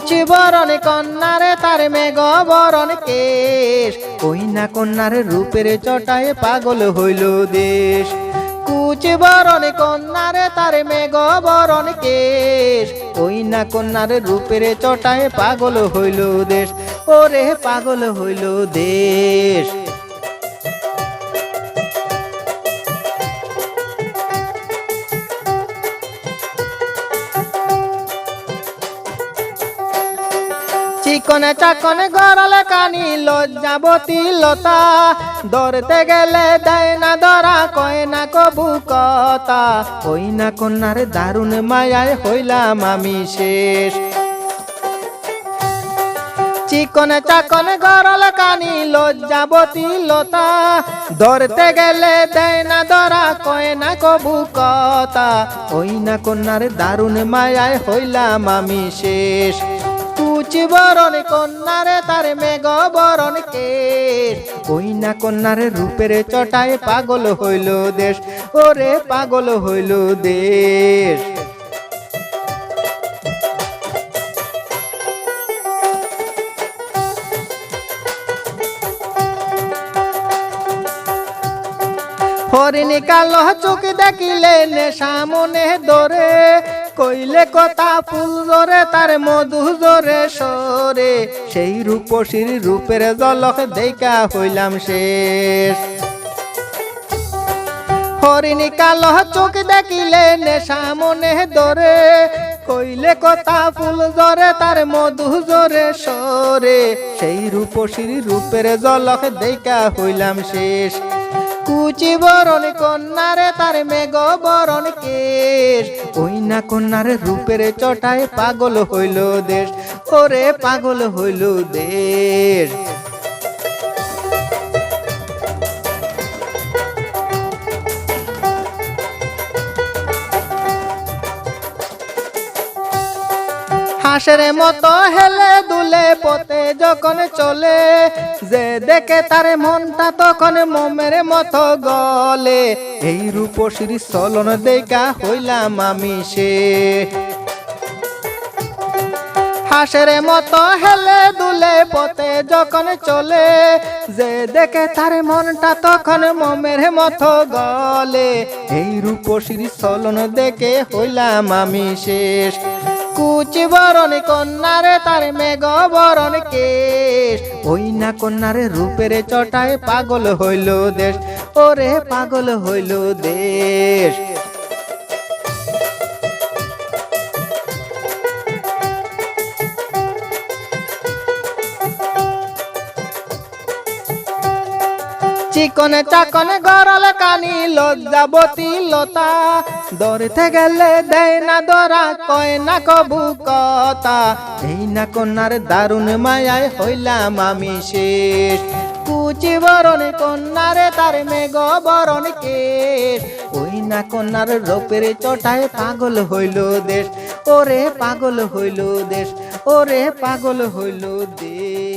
কুচি বরণ কন্যারে তার মেঘ বরণ কেশ, কইনা কন্যার রূপের চটায় পাগল হইল দেশ। কুচি বরণ কন্যারে তার মেঘ বরণ কেশ, কইনা কন্যার রূপের চটায় পাগল হইল দেশ, ওরে পাগল হইল দেশ। চিকনে চাকনে গরলে কানি লজ্জাবতী লতা, ধরতে গেলে দেয় না ধরা কয় না কবু কথা, কইনা কন্যার দারুণ মায়ায় হইলাম আমি শেষ। চিকনে চাকনে গরলে কানি লজ্জাবতী লতা, ধরতে গেলে দেয় না ধরা কয় না কবু কথা, কইনা কন্যার দারুণ মায়ায় হইলাম আমি শেষ। কুচি বরণ কন্যারে তার মেঘ বরণ কেশ, কইনা কন্যার রূপের চটায় পাগল হইল দেশ, ওরে পাগল হইল দেশ। হরিণী কালো চোখ দেখিলে নেশা মনে ধরে, কইলে কথা ফুল জোরে তার মধু জোরে সরে, সেই রূপসীর রূপের ঝলক দেখা হইলাম শেষ। হরিণী কালো চোখ দেখিলে নেশা মনে ধরে, কইলে কথা ফুল জোরে তার মধু জোরে সরে, সেই রূপসীর রূপের ঝলক দেখা হইলাম শেষ। কুচি বরণ কন্যারে তার মেঘ বরণ কেশ, কইনা কন্যার রূপের চটায় পাগল হইল দেশ, ওরে পাগল হইল দেশ। হাঁসের মতো হেলে দুলে পথে যখন চলে, যে দেখে তার মনটা তখন মোমের মতো গলে, এই রূপসীর চলন দেখা হইলাম আমি শেষ। হাঁসের মতো হেলে দুলে পথে যখন চলে, যে দেখে তার মনটা তখন মোমের মতো গলে, এই রূপসীর চলন দেখে হইলাম আমি শেষ। কুচি বরণ কন্যারে তার মেঘ বরণ কেশ, কইনা কন্যার রূপের চটায় পাগল হইল দেশ, ওরে পাগল হইল দেশ। চিকনে চাকনে গরলে কানি লজ্জাবতী লতা, ধরতে গেলে দেয় না ধরা কয় না কবু কথা, এই না কন্যার দারুণ মায়ায় হইলাম আমি শেষ। কুচি বরণ কন্যারে তার মেঘ বরণ কেশ, কইনা কন্যার রূপের চটায় পাগল হইল দেশ, ওরে পাগল হইল দেশ, ওরে পাগল হইল দেশ।